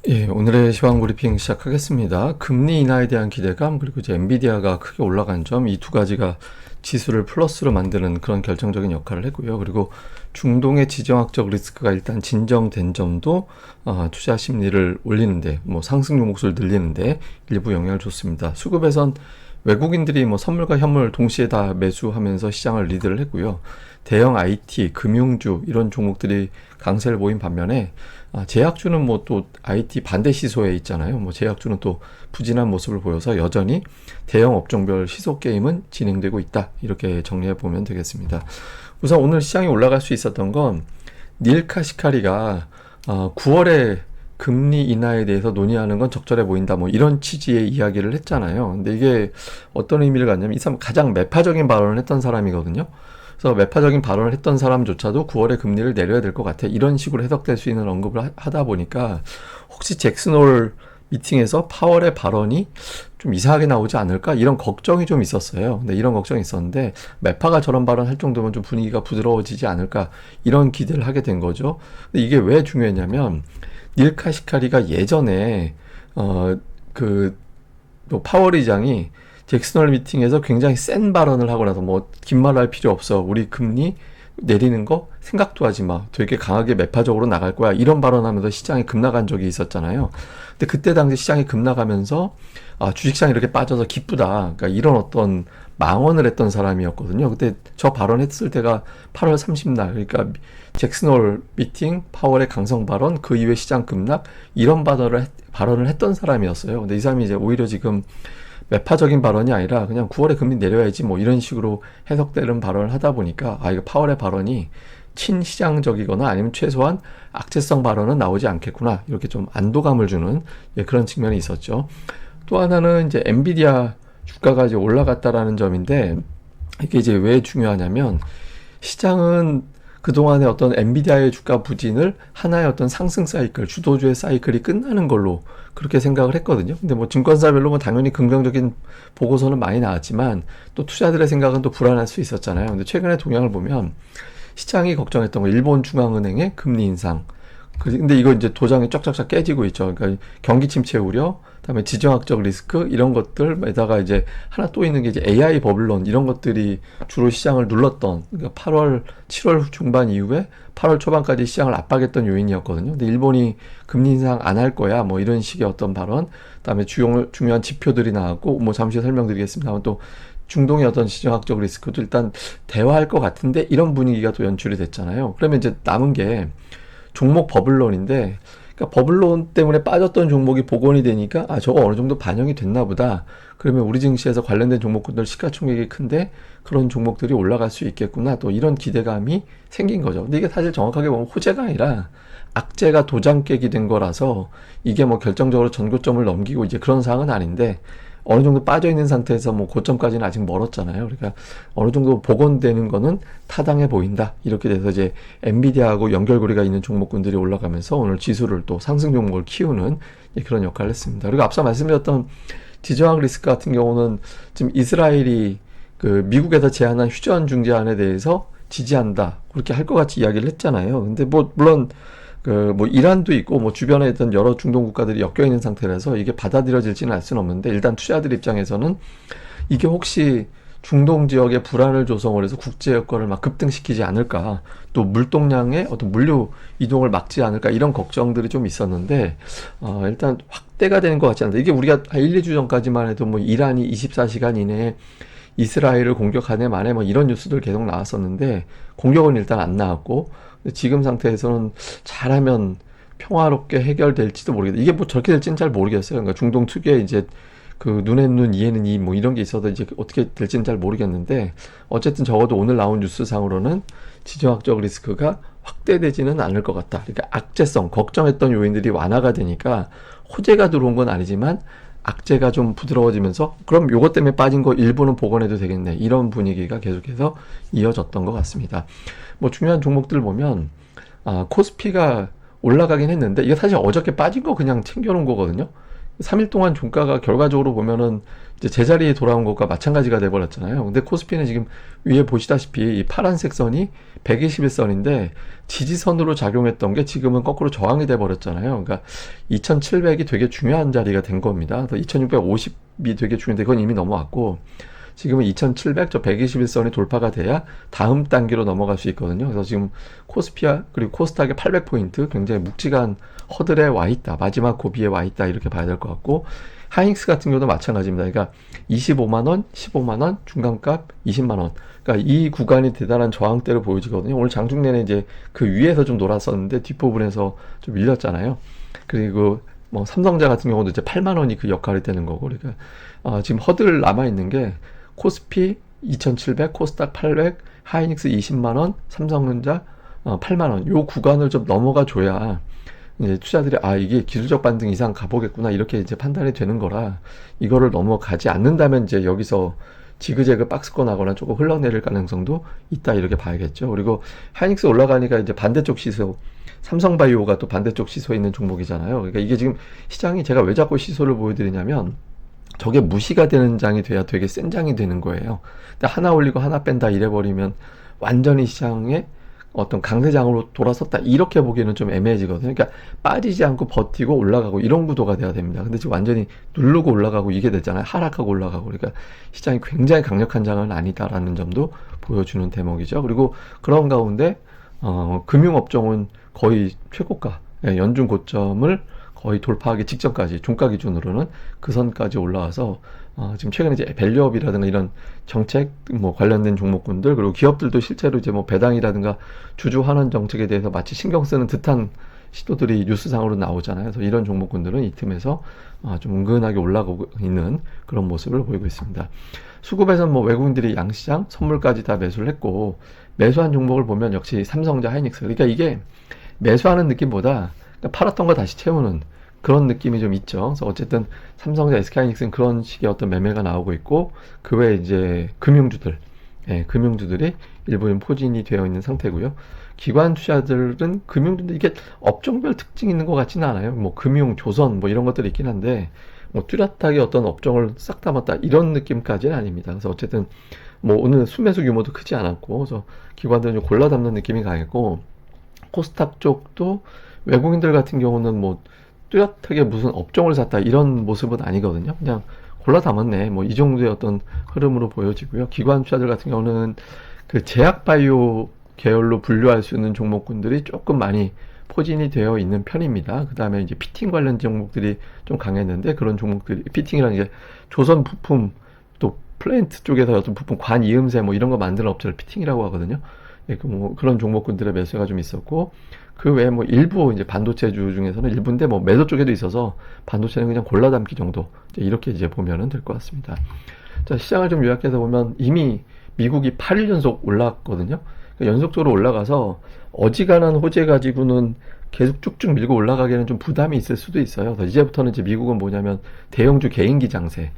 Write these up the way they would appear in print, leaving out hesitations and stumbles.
예, 오늘의 시황 브리핑 시작하겠습니다. 금리 인하에 대한 기대감, 그리고 이제 엔비디아가 크게 올라간 점, 이 두 가지가 지수를 플러스로 만드는 그런 결정적인 역할을 했고요. 그리고 중동의 지정학적 리스크가 일단 진정된 점도 투자 심리를 올리는데, 상승 종목수를 늘리는데 일부 영향을 줬습니다. 수급에선 외국인들이 선물과 현물 동시에 다 매수하면서 시장을 리드를 했고요. 대형 IT, 금융주 이런 종목들이 강세를 보인 반면에 제약주는 또 IT 반대 시소에 있잖아요. 제약주는 또 부진한 모습을 보여서 여전히 대형 업종별 시소 게임은 진행되고 있다. 이렇게 정리해 보면 되겠습니다. 우선 오늘 시장이 올라갈 수 있었던 건 닐 카시카리가 9월에 금리 인하에 대해서 논의하는 건 적절해 보인다. 이런 취지의 이야기를 했잖아요. 근데 이게 어떤 의미를 갖냐면 이 사람 가장 매파적인 발언을 했던 사람이거든요. 그래서 매파적인 발언을 했던 사람조차도 9월에 금리를 내려야 될 것 같아. 이런 식으로 해석될 수 있는 언급을 하다 보니까 혹시 잭슨홀 미팅에서 파월의 발언이 좀 이상하게 나오지 않을까? 이런 걱정이 좀 있었어요. 근데 이런 걱정이 있었는데 매파가 저런 발언할 정도면 좀 분위기가 부드러워지지 않을까? 이런 기대를 하게 된 거죠. 근데 이게 왜 중요했냐면 닐 카시카리가 예전에 파월 의장이 잭슨홀 미팅에서 굉장히 센 발언을 하고 나서 긴 말 할 필요 없어. 우리 금리 내리는 거 생각도 하지 마. 되게 강하게 매파적으로 나갈 거야. 이런 발언하면서 시장이 급락한 적이 있었잖아요. 근데 그때 당시 시장이 급락하면서 주식시장이 이렇게 빠져서 기쁘다. 그러니까 이런 어떤 망언을 했던 사람이었거든요. 그때 저 발언했을 때가 8월 30날. 그러니까 잭슨홀 미팅, 파월의 강성 발언, 그 이후에 시장 급락 이런 발언을 했던 사람이었어요. 근데 이 사람이 이제 오히려 지금 매파적인 발언이 아니라 그냥 9월에 금리 내려야지 이런 식으로 해석되는 발언을 하다 보니까 이거 파월의 발언이 친시장적이거나 아니면 최소한 악재성 발언은 나오지 않겠구나 이렇게 좀 안도감을 주는 그런 측면이 있었죠. 또 하나는 이제 엔비디아 주가가 이제 올라갔다라는 점인데 이게 이제 왜 중요하냐면 시장은 그동안의 어떤 엔비디아의 주가 부진을 하나의 어떤 상승 사이클, 주도주의 사이클이 끝나는 걸로 그렇게 생각을 했거든요. 근데 증권사별로 당연히 긍정적인 보고서는 많이 나왔지만 또 투자들의 생각은 또 불안할 수 있었잖아요. 근데 최근에 동향을 보면 시장이 걱정했던 거 일본 중앙은행의 금리 인상. 근데 이거 이제 도장이 쫙쫙쫙 깨지고 있죠. 그러니까 경기 침체 우려, 그다음에 지정학적 리스크 이런 것들에다가 이제 하나 또 있는 게 이제 AI 버블론 이런 것들이 주로 시장을 눌렀던 그러니까 8월, 7월 중반 이후에 8월 초반까지 시장을 압박했던 요인이었거든요. 근데 일본이 금리 인상 안 할 거야 이런 식의 어떤 발언, 그다음에 중요한 지표들이 나왔고 잠시 설명드리겠습니다만 또 중동의 어떤 지정학적 리스크도 일단 대화할 것 같은데 이런 분위기가 또 연출이 됐잖아요. 그러면 이제 남은 게 종목 버블론인데 그러니까 버블론 때문에 빠졌던 종목이 복원이 되니까 저거 어느 정도 반영이 됐나 보다. 그러면 우리 증시에서 관련된 종목군들 시가총액이 큰데 그런 종목들이 올라갈 수 있겠구나. 또 이런 기대감이 생긴 거죠. 근데 이게 사실 정확하게 보면 호재가 아니라 악재가 도장 깨기 된 거라서 이게 결정적으로 전고점을 넘기고 이제 그런 상황은 아닌데 어느 정도 빠져 있는 상태에서 고점까지는 아직 멀었잖아요. 그러니까 어느 정도 복원되는 거는 타당해 보인다. 이렇게 돼서 이제 엔비디아하고 연결고리가 있는 종목군들이 올라가면서 오늘 지수를 또 상승 종목을 키우는 그런 역할을 했습니다. 그리고 앞서 말씀드렸던 지정학 리스크 같은 경우는 지금 이스라엘이 미국에서 제안한 휴전 중재안에 대해서 지지한다. 그렇게 할 것 같이 이야기를 했잖아요. 근데 물론 이란도 있고 주변에 있던 여러 중동 국가들이 엮여 있는 상태라서 이게 받아들여질지는 알 수는 없는데 일단 투자들 입장에서는 이게 혹시 중동 지역에 불안을 조성을 해서 국제 여건을 급등시키지 않을까, 또 물동량의 어떤 물류 이동을 막지 않을까 이런 걱정들이 좀 있었는데 일단 확대가 되는 것 같지 않다. 이게 우리가 1, 2주 전까지만 해도 이란이 24시간 이내에 이스라엘을 공격하네 만에 이런 뉴스들 계속 나왔었는데 공격은 일단 안 나왔고 지금 상태에서는 잘하면 평화롭게 해결될지도 모르겠다. 이게 저렇게 될지는 잘 모르겠어요. 그러니까 중동 특유의 이제 눈에는 눈, 이에는 이 이런 게 있어도 이제 어떻게 될지는 잘 모르겠는데 어쨌든 적어도 오늘 나온 뉴스상으로는 지정학적 리스크가 확대되지는 않을 것 같다. 그러니까 악재성, 걱정했던 요인들이 완화가 되니까 호재가 들어온 건 아니지만 악재가 좀 부드러워지면서 그럼 요것 때문에 빠진 거 일부는 복원해도 되겠네. 이런 분위기가 계속해서 이어졌던 것 같습니다. 중요한 종목들 보면 코스피가 올라가긴 했는데 이게 사실 어저께 빠진 거 그냥 챙겨놓은 거거든요. 3일 동안 종가가 결과적으로 보면은 이제 제자리에 돌아온 것과 마찬가지가 돼버렸잖아요. 근데 코스피는 지금 위에 보시다시피 이 파란색 선이 121선인데 지지선으로 작용했던 게 지금은 거꾸로 저항이 돼버렸잖아요. 그러니까 2700이 되게 중요한 자리가 된 겁니다. 2650이 되게 중요한데 그건 이미 넘어왔고 지금은 2700, 저 121선이 돌파가 돼야 다음 단계로 넘어갈 수 있거든요. 그래서 지금 코스피와 그리고 코스닥의 800포인트 굉장히 묵직한 허들에 와 있다. 마지막 고비에 와 있다. 이렇게 봐야 될 것 같고 하이닉스 같은 경우도 마찬가지입니다. 그러니까 25만원, 15만원, 중간값 20만원. 그러니까 이 구간이 대단한 저항대로 보여지거든요. 오늘 장중 내내 이제 그 위에서 좀 놀았었는데 뒷부분에서 좀 밀렸잖아요. 그리고 뭐 삼성자 같은 경우도 이제 8만원이 그 역할이 되는 거고 그러니까 지금 허들 남아있는 게 코스피 2700, 코스닥 800, 하이닉스 20만원, 삼성전자 8만원. 요 구간을 좀 넘어가 줘야 이제 투자들이 이게 기술적 반등 이상 가보겠구나 이렇게 이제 판단이 되는 거라 이거를 넘어가지 않는다면 이제 여기서 지그재그 박스권 하거나 조금 흘러내릴 가능성도 있다 이렇게 봐야겠죠. 그리고 하이닉스 올라가니까 이제 반대쪽 시소 삼성바이오가 또 반대쪽 시소에 있는 종목이잖아요. 그러니까 이게 지금 시장이 제가 왜 자꾸 시소를 보여드리냐면 저게 무시가 되는 장이 돼야 되게 센 장이 되는 거예요. 근데 하나 올리고 하나 뺀다 이래버리면 완전히 시장에 어떤 강세장으로 돌아섰다 이렇게 보기에는 좀 애매해지거든요. 그러니까 빠지지 않고 버티고 올라가고 이런 구도가 돼야 됩니다. 근데 지금 완전히 누르고 올라가고 이게 되잖아요. 하락하고 올라가고 그러니까 시장이 굉장히 강력한 장은 아니다라는 점도 보여주는 대목이죠. 그리고 그런 가운데 금융업종은 거의 최고가 연중 고점을 거의 돌파하기 직전까지 종가 기준으로는 그 선까지 올라와서 지금 최근에 이제 밸류업이라든가 이런 정책 뭐 관련된 종목군들 그리고 기업들도 실제로 이제 뭐 배당이라든가 주주 환원 정책에 대해서 마치 신경 쓰는 듯한 시도들이 뉴스상으로 나오잖아요. 그래서 이런 종목군들은 이 틈에서 좀 은근하게 올라가고 있는 그런 모습을 보이고 있습니다. 수급에서는 뭐 외국인들이 양시장 선물까지 다 매수를 했고 매수한 종목을 보면 역시 삼성자 하이닉스 그러니까 이게 매수하는 느낌보다 팔았던 거 다시 채우는 그런 느낌이 좀 있죠. 그래서 어쨌든 삼성자 SK하이닉스는 그런 식의 어떤 매매가 나오고 있고 그 외에 이제 금융주들이 일부 포진이 되어 있는 상태고요. 기관 투자들은 금융주들 이게 업종별 특징이 있는 것 같지는 않아요. 뭐 금융, 조선 뭐 이런 것들이 있긴 한데 뭐 뚜렷하게 어떤 업종을 싹 담았다 이런 느낌까지는 아닙니다. 그래서 어쨌든 뭐 오늘 순매수 규모도 크지 않았고 그래서 기관들은 좀 골라 담는 느낌이 강했고 코스닥 쪽도 외국인들 같은 경우는 뭐 뚜렷하게 무슨 업종을 샀다 이런 모습은 아니거든요. 그냥 골라 담았네. 뭐 이 정도의 어떤 흐름으로 보여지고요. 기관 투자들 같은 경우는 그 제약바이오 계열로 분류할 수 있는 종목군들이 조금 많이 포진이 되어 있는 편입니다. 그 다음에 이제 피팅 관련 종목들이 좀 강했는데 그런 종목들이 피팅이라는 게 조선 부품 또 플랜트 쪽에서 어떤 부품 관 이음새 뭐 이런 거 만드는 업체를 피팅이라고 하거든요. 뭐 그런 종목군들의 매수가 좀 있었고 그 외에 뭐 일부 이제 반도체주 중에서는 일부인데 뭐 매도 쪽에도 있어서 반도체는 그냥 골라 담기 정도 이렇게 이제 보면은 될 것 같습니다. 자, 시장을 좀 요약해서 보면 이미 미국이 8일 연속 올랐거든요. 그러니까 연속적으로 올라가서 어지간한 호재 가지고는 계속 쭉쭉 밀고 올라가기에는 좀 부담이 있을 수도 있어요. 그래서 이제부터는 이제 미국은 뭐냐면 대형주 개인기 장세,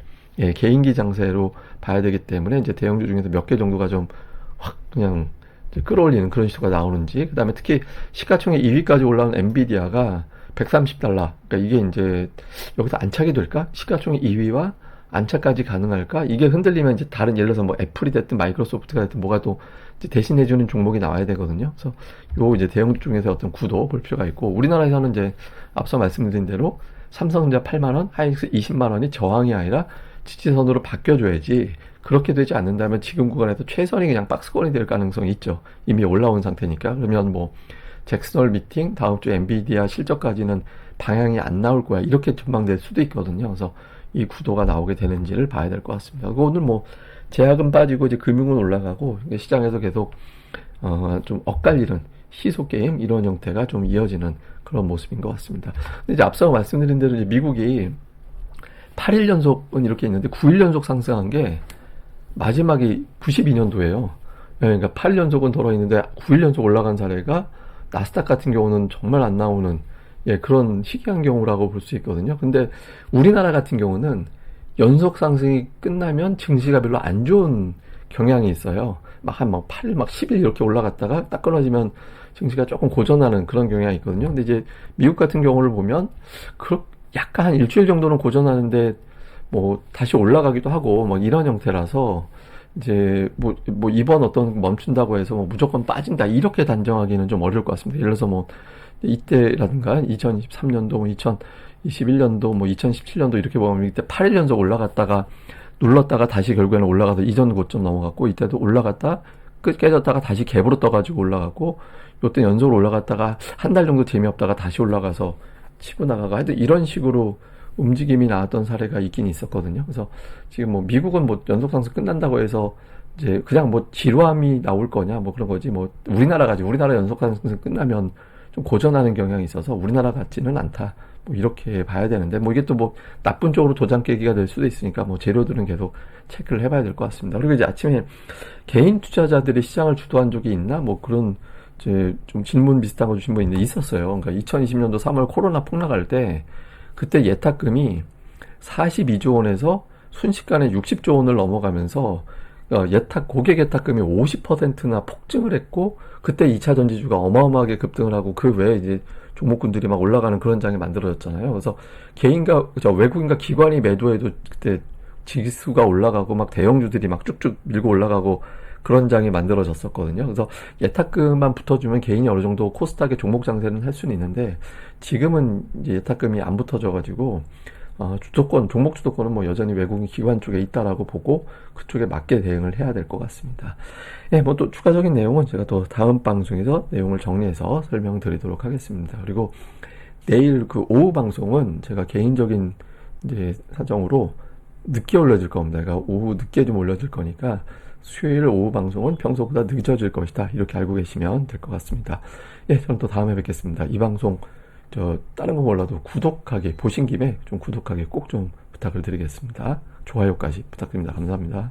개인기 장세로 봐야 되기 때문에 이제 대형주 중에서 몇 개 정도가 좀 확 그냥 끌어올리는 그런 시도가 나오는지, 그 다음에 특히 시가총액 2위까지 올라온 엔비디아가 130달러. 그러니까 이게 이제 여기서 안착이 될까? 시가총액 2위와 안착까지 가능할까? 이게 흔들리면 이제 다른 예를 들어서 뭐 애플이 됐든 마이크로소프트가 됐든 뭐가 또 대신해주는 종목이 나와야 되거든요. 그래서 요 이제 대형주 중에서 어떤 구도 볼 필요가 있고, 우리나라에서는 이제 앞서 말씀드린 대로 삼성전자 8만원, 하이닉스 20만원이 저항이 아니라 지지선으로 바뀌어줘야지, 그렇게 되지 않는다면 지금 구간에서 최선이 그냥 박스권이 될 가능성이 있죠. 이미 올라온 상태니까. 그러면 뭐 잭슨홀 미팅, 다음 주 엔비디아 실적까지는 방향이 안 나올 거야, 이렇게 전망될 수도 있거든요. 그래서 이 구도가 나오게 되는지를 봐야 될 것 같습니다. 오늘 뭐 제약은 빠지고 이제 금융은 올라가고 시장에서 계속 좀 엇갈리는 시소 게임 이런 형태가 좀 이어지는 그런 모습인 것 같습니다. 근데 이제 앞서 말씀드린 대로 이제 미국이 8일 연속은 이렇게 있는데 9일 연속 상승한 게 마지막이 92년도예요. 그러니까 8일 연속은 돌아 있는데 9일 연속 올라간 사례가 나스닥 같은 경우는 정말 안 나오는 그런 희귀한 경우라고 볼 수 있거든요. 근데 우리나라 같은 경우는 연속 상승이 끝나면 증시가 별로 안 좋은 경향이 있어요. 막 한 8일, 10일 이렇게 올라갔다가 딱 끊어지면 증시가 조금 고전하는 그런 경향이 있거든요. 근데 이제 미국 같은 경우를 보면 약간 한 일주일 정도는 고전하는데 뭐 다시 올라가기도 하고 뭐 이런 형태라서 이제 뭐 이번 어떤 멈춘다고 해서 뭐 무조건 빠진다 이렇게 단정하기는 좀 어려울 것 같습니다. 예를 들어서 뭐 이때라든가 2023년도, 뭐 2021년도, 뭐 2017년도 이렇게 보면 이때 8일 연속 올라갔다가 눌렀다가 다시 결국에는 올라가서 이전 고점 넘어갔고, 이때도 올라갔다 끝 깨졌다가 다시 갭으로 떠가지고 올라가고, 요때 연속으로 올라갔다가 한 달 정도 재미없다가 다시 올라가서 치고 나가고, 하여튼 이런 식으로 움직임이 나왔던 사례가 있긴 있었거든요. 그래서 지금 뭐 미국은 뭐 연속 상승 끝난다고 해서 이제 그냥 뭐 지루함이 나올 거냐 뭐 그런 거지, 뭐 우리나라 연속 상승 끝나면 좀 고전하는 경향이 있어서 우리나라 같지는 않다, 뭐 이렇게 봐야 되는데, 뭐 이게 또 뭐 나쁜 쪽으로 도장 깨기가 될 수도 있으니까 뭐 재료들은 계속 체크를 해봐야 될 것 같습니다. 그리고 이제 아침에 개인 투자자들이 시장을 주도한 적이 있나 뭐 그런 이제 좀 질문 비슷한 거 주신 분 있는데 있었어요. 그러니까 2020년도 3월 코로나 폭락할 때 그때 예탁금이 42조 원에서 순식간에 60조 원을 넘어가면서 고객 예탁금이 50%나 폭증을 했고, 그때 2차 전지주가 어마어마하게 급등을 하고 그 외에 이제 종목군들이 막 올라가는 그런 장이 만들어졌잖아요. 그래서 외국인과 기관이 매도해도 그때 지수가 올라가고 막 대형주들이 막 쭉쭉 밀고 올라가고 그런 장이 만들어졌었거든요. 그래서 예탁금만 붙어주면 개인이 어느 정도 코스닥의 종목 장세는 할 수는 있는데, 지금은 이제 예탁금이 안 붙어져가지고 종목 주도권은 뭐 여전히 외국인 기관 쪽에 있다라고 보고 그쪽에 맞게 대응을 해야 될 것 같습니다. 예, 뭐 또 추가적인 내용은 제가 또 다음 방송에서 내용을 정리해서 설명드리도록 하겠습니다. 그리고 내일 그 오후 방송은 제가 개인적인 이제 사정으로 늦게 올려질 겁니다. 그러니까 오후 늦게 좀 올려질 거니까 수요일 오후 방송은 평소보다 늦어질 것이다, 이렇게 알고 계시면 될 것 같습니다. 예, 저는 또 다음에 뵙겠습니다. 이 방송 다른 거 몰라도 보신 김에 좀 구독하기 꼭 좀 부탁을 드리겠습니다. 좋아요까지 부탁드립니다. 감사합니다.